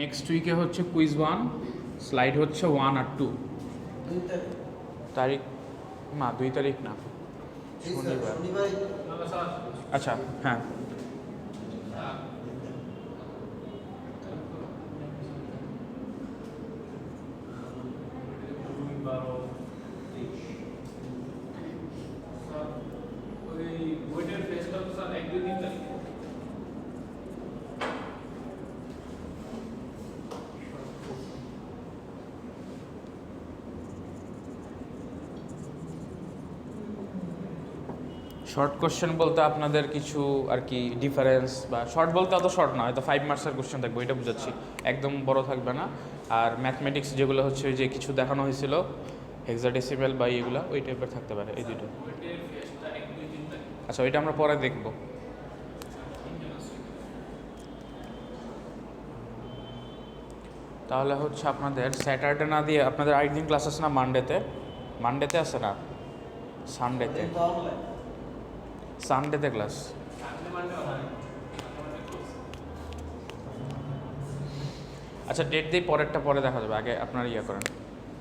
Next উইকে হচ্ছে quiz 1, slide হচ্ছে 1 আর 2 তারিখ না 2 তারিখ না শনিবার। আচ্ছা হ্যাঁ শর্ট কোশ্চেন বলতে আপনাদের কিছু আর কি ডিফারেন্স, বা শর্ট বলতে অত শর্ট না, হয়তো 5 মার্কসের কোশ্চেন থাকবে, এটা বুঝাচ্ছি, একদম বড় থাকবে না। আর ম্যাথমেটিক্স যেগুলো হচ্ছে ওই যে কিছু দেখানো হয়েছিল হেক্সাডেসিমাল বা এগুলো ওই টাইপের থাকতে পারে, এই দুটো। আচ্ছা ওইটা আমরা পরে দেখব। তাহলে হচ্ছে আপনাদের স্যাটারডে না দিয়ে আপনাদের আরেকদিন ক্লাস আছে না মানডেতে আছে না সানডেতে ক্লাস। আচ্ছা ডেট দিয়ে পরেরটা পরে দেখা যাবে, আগে আপনার ইয়ে করেন,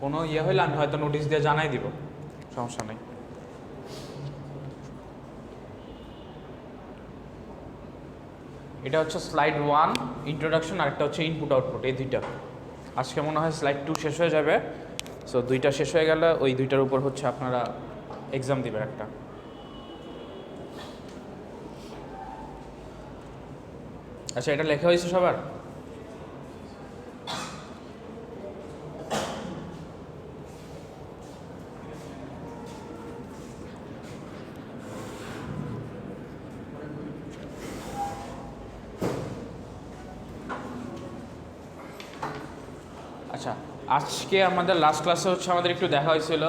কোনো ইয়ে হইলে আমি হয়তো নোটিশ দিয়ে জানাই দিব, সমস্যা নেই। এটা হচ্ছে স্লাইড 1 ইন্ট্রোডাকশন, আরেকটা হচ্ছে ইনপুট আউটপুট, এই দুইটা। আজকে মনে হয় স্লাইড 2 শেষ হয়ে যাবে, সো দুইটা শেষ হয়ে গেলে ওই দুইটার উপর হচ্ছে আপনারা এক্সাম দিবেন একটা। আচ্ছা এটা লেখা হয়েছে সবার? আচ্ছা আজকে আমাদের লাস্ট ক্লাসে হচ্ছে আমাদের একটু দেখা হয়েছিল,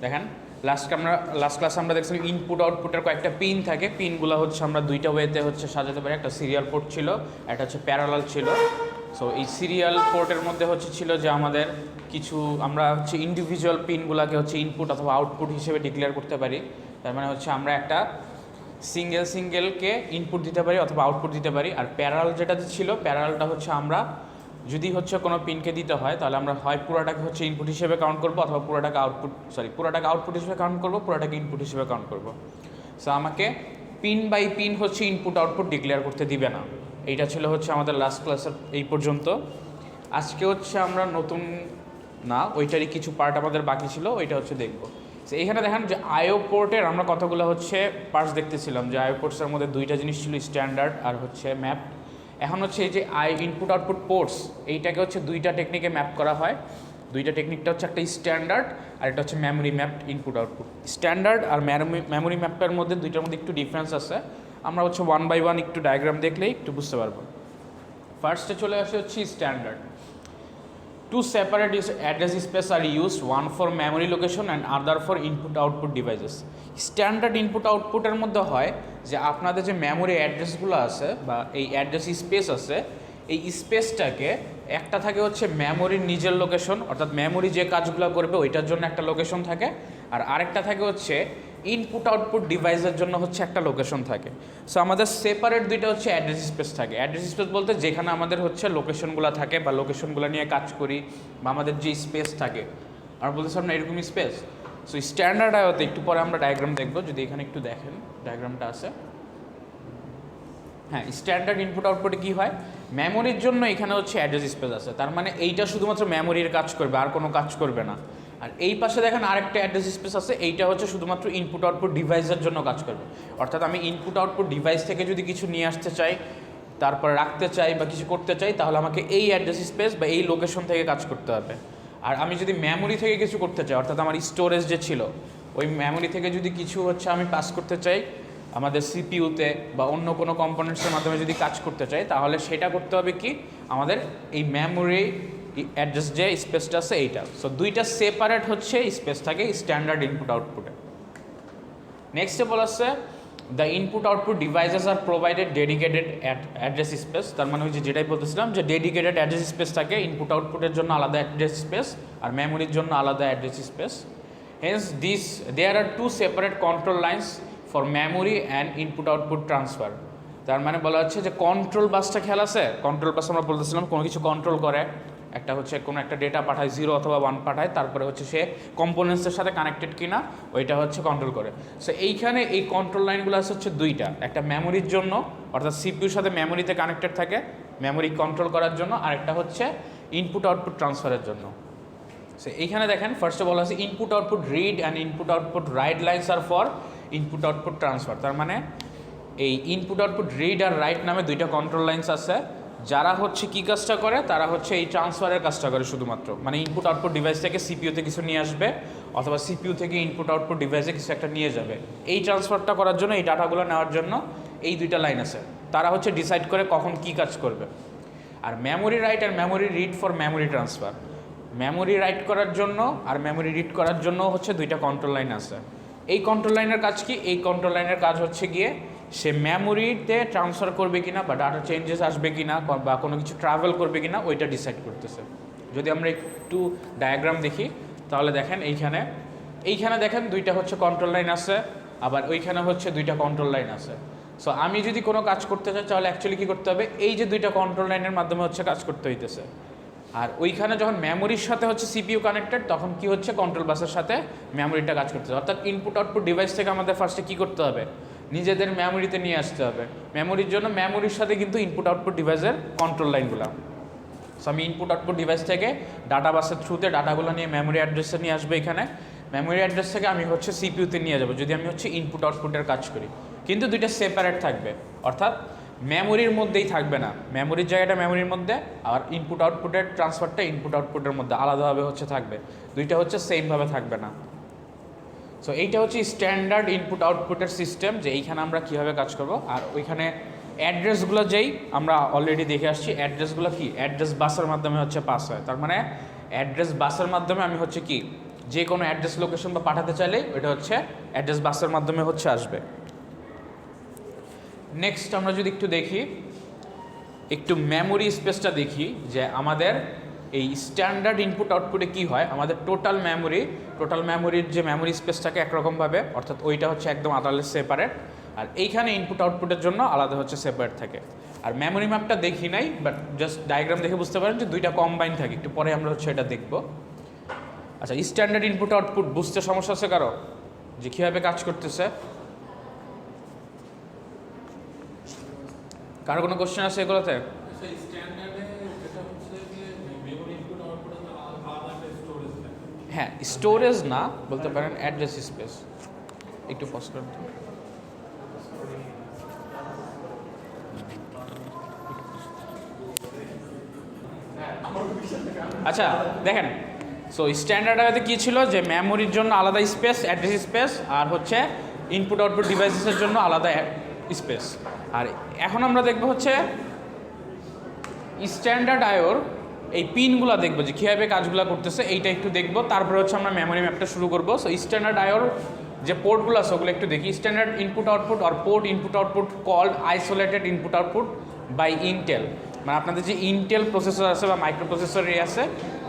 দেখেন লাস্ট ক্লাসে আমরা দেখছিলাম ইনপুট আউটপুটের কয়েকটা পিন থাকে, পিনগুলো হচ্ছে আমরা দুইটা ওয়েতে হচ্ছে সাজাতে পারি, একটা সিরিয়াল পোর্ট ছিল, একটা হচ্ছে প্যারালাল ছিল। সো এই সিরিয়াল পোর্টের মধ্যে হচ্ছে ছিল যে আমাদের কিছু আমরা হচ্ছে ইন্ডিভিজুয়াল পিনগুলোকে হচ্ছে ইনপুট অথবা আউটপুট হিসেবে ডিক্লেয়ার করতে পারি। তার মানে হচ্ছে আমরা একটা সিঙ্গেলকে ইনপুট দিতে পারি অথবা আউটপুট দিতে পারি। আর প্যারালাল যেটা ছিল, প্যারালালটা হচ্ছে আমরা যদি হচ্ছে কোনো পিনকে দিতে হয় তাহলে আমরা হয় পুরোটাকে হচ্ছে ইনপুট হিসেবে কাউন্ট করবো, অথবা পুরোটাকে আউটপুট হিসেবে কাউন্ট করবো, পুরোটাকে ইনপুট হিসেবে কাউন্ট করবো। সো আমাকে পিন বাই পিন হচ্ছে ইনপুট আউটপুট ডিক্লেয়ার করতে দিবে না। এইটা ছিল হচ্ছে আমাদের লাস্ট ক্লাসের এই পর্যন্ত। আজকে হচ্ছে আমরা নতুন না, ওইটারই কিছু পার্ট আমাদের বাকি ছিল, ওইটা হচ্ছে দেখবো। তো এখানে দেখেন যে আইও পোর্টের আমরা কতগুলো হচ্ছে পার্টস দেখতেছিলাম, যে আইও পোর্টসের মধ্যে দুইটা জিনিস ছিল, স্ট্যান্ডার্ড আর হচ্ছে ম্যাপ। এখন হচ্ছে এই যে ইনপুট আউটপুট পোর্টস, এইটাকে হচ্ছে দুইটা টেকনিকে ম্যাপ করা হয়। দুইটা টেকনিকটা হচ্ছে একটা স্ট্যান্ডার্ড আর একটা হচ্ছে memory mapped input output. Standard আর মেমোরি ম্যাপের মধ্যে দুইটার মধ্যে একটু ডিফারেন্স আছে, আমরা হচ্ছে 1 বাই 1 একটু ডায়াগ্রাম দেখলেই একটু বুঝতে পারবো। ফার্স্টে চলে আসে হচ্ছে standard. Two separate address space are used, one for memory location and other for input output devices. Standard input আউটপুটের মধ্যে হয় যে আপনাদের যে মেমোরি অ্যাড্রেসগুলো আছে বা এই অ্যাড্রেস স্পেস আছে, এই স্পেসটাকে একটা থাকে হচ্ছে মেমোরির নিজের লোকেশন, অর্থাৎ মেমোরি যে কাজগুলো করবে ওইটার জন্য একটা লোকেশন থাকে, আর আরেকটা থাকে হচ্ছে ইনপুট আউটপুট ডিভাইসের জন্য হচ্ছে একটা লোকেশন থাকে। সো আমাদের সেপারেট দুইটা হচ্ছে অ্যাড্রেস স্পেস থাকে। অ্যাড্রেস স্পেস বলতে যেখানে আমাদের হচ্ছে লোকেশনগুলো থাকে বা লোকেশনগুলো নিয়ে কাজ করি, বা আমাদের যে স্পেস থাকে, আমরা বলতেছিলাম না এরকমই স্পেস। সো স্ট্যান্ডার্ড আয়তে একটু পরে আমরা ডায়াগ্রাম দেখবো, যদি এখানে একটু দেখেন ডায়াগ্রামটা আছে। হ্যাঁ, স্ট্যান্ডার্ড ইনপুট আউটপুটে কী হয়, মেমোরির জন্য এখানে হচ্ছে অ্যাড্রেস স্পেস আছে, তার মানে এইটা শুধুমাত্র মেমোরির কাজ করবে, আর কোনো কাজ করবে না। আর এই পাশে দেখেন আরেকটা অ্যাড্রেস স্পেস আছে, এইটা হচ্ছে শুধুমাত্র ইনপুট আউটপুট ডিভাইসের জন্য কাজ করবে। অর্থাৎ আমি ইনপুট আউটপুট ডিভাইস থেকে যদি কিছু নিয়ে আসতে চাই, তারপর রাখতে চাই বা কিছু করতে চাই, তাহলে আমাকে এই অ্যাড্রেস স্পেস বা এই লোকেশন থেকে কাজ করতে হবে। আর আমি যদি মেমোরি থেকে কিছু করতে চাই, অর্থাৎ আমার স্টোরেজ যে ছিল ওই মেমোরি থেকে যদি কিছু হচ্ছে আমি পাস করতে চাই আমাদের সিপিইউতে বা অন্য কোনো কম্পোনেন্টসের মাধ্যমে যদি কাজ করতে চাই, তাহলে সেটা করতে হবে কি, আমাদের এই মেমোরি অ্যাড্রেস যে স্পেসটা আছে এইটা। সো দুইটা সেপারেট হচ্ছে স্পেস থাকে স্ট্যান্ডার্ড ইনপুট আউটপুটে। নেক্সটে বলা আছে the input output devices are provided dedicated address space. তার মানে হচ্ছে যেটাই বলতেছিলাম যে ডেডিকেটেড অ্যাড্রেস স্পেস থাকে, ইনপুট আউটপুটের জন্য আলাদা অ্যাড্রেস স্পেস আর মেমোরির জন্য আলাদা address space. Hence there are two separate control lines for memory and input output transfer. তার মানে বলা হচ্ছে যে কন্ট্রোল বাসটা খেয়াল আছে, কন্ট্রোল বাস আমরা বলতেছিলাম কোনো কিছু কন্ট্রোল করে, একটা হচ্ছে কোনো একটা ডেটা পাঠায় 0 অথবা 1 পাঠায়, তারপরে হচ্ছে সে কম্পোনেন্টসের সাথে কানেক্টেড কিনা ওইটা হচ্ছে কন্ট্রোল করে। সো এইখানে এই কন্ট্রোল লাইনগুলো আছে হচ্ছে দুইটা, একটা মেমোরির জন্য অর্থাৎ সিপিইউর সাথে মেমোরিতে কানেক্টেড থাকে মেমোরি কন্ট্রোল করার জন্য, আরেকটা হচ্ছে ইনপুট আউটপুট ট্রান্সফারের জন্য। সো এইখানে দেখেন ফার্স্টে বলা আছে input output read and input output right lines R for input output transfer. তার মানে এই ইনপুট আউটপুট রিড আর রাইট নামে দুইটা কন্ট্রোল লাইন্স আছে, যারা হচ্ছে কী কাজটা করে, তারা হচ্ছে এই ট্রান্সফারের কাজটা করে শুধুমাত্র, মানে ইনপুট আউটপুট ডিভাইস থেকে সিপিইউতে কিছু নিয়ে আসবে অথবা সিপিইউ থেকে ইনপুট আউটপুট ডিভাইসে কিছু একটা নিয়ে যাবে। এই ট্রান্সফারটা করার জন্য, এই ডাটাগুলো নেওয়ার জন্য এই দুইটা লাইন আছে, তারা হচ্ছে ডিসাইড করে কখন কী কাজ করবে। আর মেমোরি রাইট আর memory read for memory transfer, memory write করার জন্য আর মেমোরি রিড করার জন্য হচ্ছে দুইটা কন্ট্রোল লাইন আছে। এই কন্ট্রোল লাইনের কাজ কি? এই কন্ট্রোল লাইনের কাজ হচ্ছে গিয়ে সে মেমোরিতে ট্রান্সফার করবে কিনা বা ডাটা চেঞ্জেস আসবে কিনা বা কোনো কিছু ট্রাভেল করবে কিনা ওইটা ডিসাইড করতেছে। যদি আমরা একটু ডায়াগ্রাম দেখি তাহলে দেখেন এইখানে দেখেন দুইটা হচ্ছে কন্ট্রোল লাইন আছে, আবার ওইখানে হচ্ছে দুইটা কন্ট্রোল লাইন আছে। সো আমি যদি কোনো কাজ করতে চাই তাহলে অ্যাকচুয়ালি কী করতে হবে, এই যে দুইটা কন্ট্রোল লাইনের মাধ্যমে হচ্ছে কাজ করতে হইতেছে। আর ওইখানে যখন মেমোরির সাথে হচ্ছে সিপিইউ কানেক্টেড, তখন কি হচ্ছে কন্ট্রোল বাসের সাথে মেমোরিটা কাজ করতে হবে। অর্থাৎ ইনপুট আউটপুট ডিভাইস থেকে আমাদের ফার্স্টে কী করতে হবে, নিজেদের মেমোরিতে নিয়ে আসতে হবে। মেমোরির জন্য মেমোরির সাথে কিন্তু ইনপুট আউটপুট ডিভাইসের কন্ট্রোল লাইনগুলো। সো আমি ইনপুট আউটপুট ডিভাইস থেকে ডাটা বাসের থ্রুতে ডাটাগুলো নিয়ে মেমোরি অ্যাড্রেসে নিয়ে আসবে। এখানে মেমোরি অ্যাড্রেস থেকে আমি হচ্ছে সিপিইউতে নিয়ে যাবো যদি আমি হচ্ছে ইনপুট আউটপুটের কাজ করি, কিন্তু দুইটা সেপারেট থাকবে, অর্থাৎ মেমোরির মধ্যেই থাকবে না, মেমোরির জায়গাটা মেমোরির মধ্যে, আর ইনপুট আউটপুটের ট্রান্সফারটা ইনপুট আউটপুটের মধ্যে আলাদাভাবে হচ্ছে থাকবে, দুইটা হচ্ছে সেমভাবে থাকবে না। সো এইটা হচ্ছে স্ট্যান্ডার্ড ইনপুট আউটপুটের সিস্টেম, যে এইখানে আমরা কীভাবে কাজ করব। আর ওইখানে অ্যাড্রেসগুলো যেই আমরা অলরেডি দেখে আসছি, অ্যাড্রেসগুলো কি অ্যাড্রেস বাসের মাধ্যমে হচ্ছে পাস হয়। তার মানে অ্যাড্রেস বাসের মাধ্যমে আমি হচ্ছে কি যে কোনো অ্যাড্রেস লোকেশন বা পাঠাতে চাইলেই ওইটা হচ্ছে অ্যাড্রেস বাসের মাধ্যমে হচ্ছে আসবে। নেক্সট আমরা যদি একটু দেখি, একটু মেমোরি স্পেসটা দেখি, যে আমাদের এই স্ট্যান্ডার্ড ইনপুট আউটপুটে কি হয়, আমাদের টোটাল মেমোরির যে মেমোরি স্পেসটাকে একরকমভাবে, অর্থাৎ ওইটা হচ্ছে একদম আলাদা সেপারেট, আর এইখানে ইনপুট আউটপুটের জন্য আলাদা হচ্ছে সেপারেট থাকে। আর মেমোরি ম্যাপটা দেখি নাই, বাট জাস্ট ডায়াগ্রাম দেখে বুঝতে পারেন যে দুইটা কম্বাইন থাকে, একটু পরে আমরা হচ্ছে এটা দেখব। আচ্ছা, স্ট্যান্ডার্ড ইনপুট আউটপুট বুঝতে সমস্যা আছে কারো, যে কীভাবে কাজ করতেছে? কারো কোনো কোশ্চেন আছে এগুলোতে? হ্যাঁ, স্টোরেজ না বলতে পারেন, অ্যাড্রেস স্পেস। একটু পজ করুন। আচ্ছা দেখেন, সো স্ট্যান্ডার্ড আগে কী ছিল, যে মেমোরির জন্য আলাদা স্পেস অ্যাড্রেস স্পেস, আর হচ্ছে ইনপুট আউটপুট ডিভাইসেসের জন্য আলাদা স্পেস। আর এখন আমরা দেখব হচ্ছে স্ট্যান্ডার্ড আয়োর এই পিনগুলো দেখবো যে কীভাবে কাজগুলো করতেছে, এইটা একটু দেখবো, তারপরে হচ্ছে আমরা মেমোরি ম্যাপটা শুরু করবো। সো স্ট্যান্ডার্ড আয়োর যে পোর্টগুলো আছে ওগুলো একটু দেখি। স্ট্যান্ডার্ড ইনপুট আউটপুট আর port input output called isolated input output by Intel, মানে আপনাদের যে ইন্টেল প্রসেসর আছে বা মাইক্রোপ্রসেসর আছে,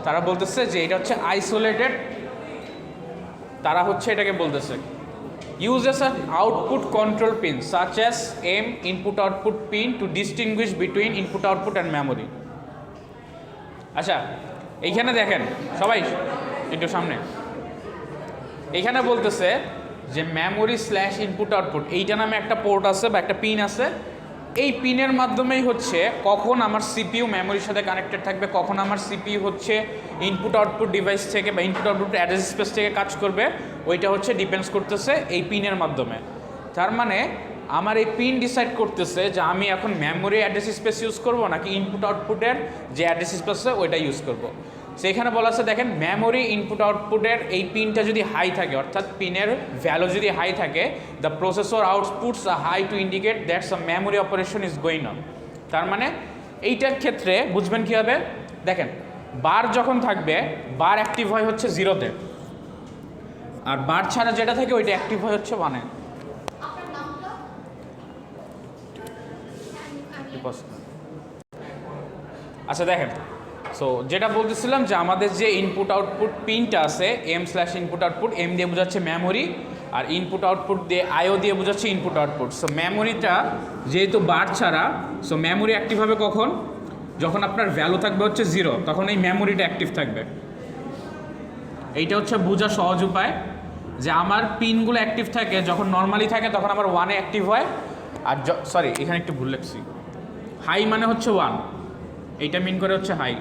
তারা বলতেছে যে এটা হচ্ছে আইসোলেটেড, তারা হচ্ছে এটাকে বলতেছে uses an output control pin such as M input output pin to distinguish between input output and memory. আচ্ছা, এইখানে দেখেন সবাই একটু সামনে, এইখানে বলতেছে যে মেমোরি স্ল্যাশ ইনপুট আউটপুট এইটা নামে একটা পোর্ট আছে বা একটা পিন আছে, এই পিনের মাধ্যমেই হচ্ছে কখন আমার সিপিইউ মেমোরির সাথে কানেক্টেড থাকবে, কখন আমার সিপিইউ হচ্ছে ইনপুট আউটপুট ডিভাইস থেকে বা ইনপুট আউটপুট অ্যাড্রেস স্পেস থেকে কাজ করবে, ওইটা হচ্ছে ডিপেন্ডস করতেছে এই পিনের মাধ্যমে। তার মানে আমার এই পিন ডিসাইড করতেছে যে আমি এখন মেমোরি অ্যাড্রেস স্পেস ইউজ করব নাকি ইনপুট আউটপুটের যে অ্যাড্রেস স্পেস আছে ওইটা ইউজ করব। সেখানে বলা আছে দেখেন, মেমোরি ইনপুট আউটপুটের এই পিনটা যদি হাই থাকে, অর্থাৎ পিনের ভ্যালু যদি হাই থাকে, the processor outputs a high to indicate that's a memory operation is going on. তার মানে এইটার ক্ষেত্রে বুঝবেন কীভাবে, দেখেন বার যখন থাকবে, বার অ্যাক্টিভ হয় হচ্ছে 0-তে, আর বার ছাড়া যেটা থাকে ওইটা অ্যাক্টিভ হয় হচ্ছে 1-এ। আচ্ছা দেখেন, সো যেটা বলতেছিলাম যে আমাদের যে ইনপুট আউটপুট পিনটা আছে, M/ইনপুট আউটপুট, M দিয়ে বোঝাচ্ছে মেমোরি, আর ইনপুট আউটপুট দিয়ে আইও দিয়ে বোঝাচ্ছে ইনপুট আউটপুট। সো মেমোরিটা যেহেতু বার ছাড়া, সো মেমোরি অ্যাক্টিভ হবে কখন? যখন আপনার ভ্যালু থাকবে হচ্ছে 0, তখন এই মেমোরিটা অ্যাক্টিভ থাকবে। এইটা হচ্ছে বোঝা সহজ উপায় যে আমার পিনগুলো অ্যাক্টিভ থাকে যখন নর্মালি থাকে তখন আমার 1-এ অ্যাক্টিভ হয়। আর সরি এখানে একটু ভুল লিখছি, হাই মানে হচ্ছে 1, এইটা মিন করে হচ্ছে হাই।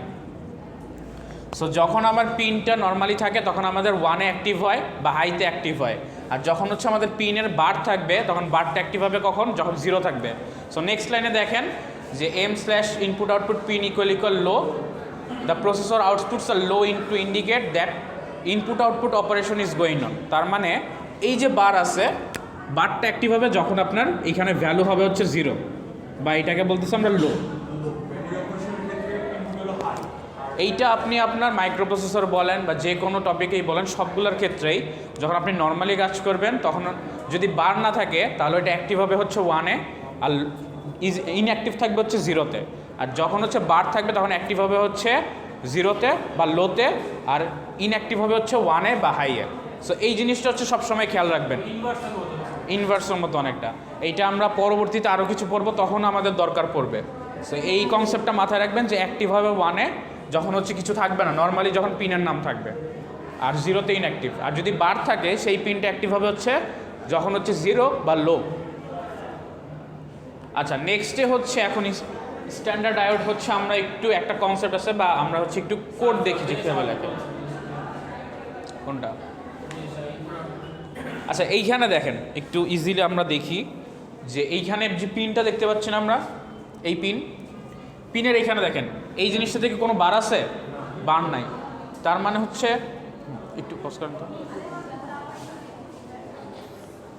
সো যখন আমার পিনটা নর্মালি থাকে তখন আমাদের 1-এ অ্যাক্টিভ হয় বা হাইতে অ্যাক্টিভ হয়। আর যখন হচ্ছে আমাদের পিনের বার থাকবে তখন বারটা অ্যাক্টিভ হবে কখন? যখন 0 থাকবে। সো নেক্সট লাইনে দেখেন যে m/input output pin equal low, the processor outputs a low to indicate that input output operation is going on। তার মানে এই যে বার আছে, বারটা অ্যাক্টিভ হবে যখন আপনার এখানে ভ্যালু হবে হচ্ছে 0, বা এটাকে বলতেছি আমরা লো। এইটা আপনি আপনার মাইক্রোপ্রসেসর বলেন বা যে কোনো টপিকেই বলেন, সবগুলোর ক্ষেত্রেই যখন আপনি নর্মালি কাজ করবেন তখন যদি বার না থাকে তাহলে এটা অ্যাক্টিভ হবে হচ্ছে 1-এ, আর ইনঅ্যাক্টিভ থাকবে হচ্ছে 0-তে। আর যখন হচ্ছে বার থাকবে তখন অ্যাক্টিভ হবে হচ্ছে 0-তে বা লোতে, আর ইনঅ্যাক্টিভ হবে হচ্ছে 1-এ বা হাইয়ে। সো এই জিনিসটা হচ্ছে সবসময় খেয়াল রাখবেন, ইনভার্সের মতো অনেকটা। এইটা আমরা পরবর্তীতে আরও কিছু পড়বো, তখন আমাদের দরকার পড়বে। সো এই কনসেপ্টটা মাথায় রাখবেন যে অ্যাক্টিভ হবে 1-এ যখন হচ্ছে কিছু থাকবে না, নর্মালি যখন পিনের নাম থাকবে, আর 0-তে ইনঅ্যাক্টিভ। আর যদি বার থাকে সেই পিনটা অ্যাক্টিভ হবে হচ্ছে যখন হচ্ছে 0 বা লো। আচ্ছা, নেক্সটে হচ্ছে এখন স্ট্যান্ডার্ড ডায়োড হচ্ছে আমরা একটু একটা কনসেপ্ট আছে বা আমরা হচ্ছে একটু কোড দেখি যে কীভাবে লেখে। কোনটা? আচ্ছা, এইখানে দেখেন একটু ইজিলি আমরা দেখি যে এইখানে যে পিনটা দেখতে পাচ্ছেন আমরা, এই পিনের এইখানে দেখেন এই জিনিসটা থেকে কোনো বার আছে? বার নাই। তার মানে হচ্ছে একটু পজ করেন তো,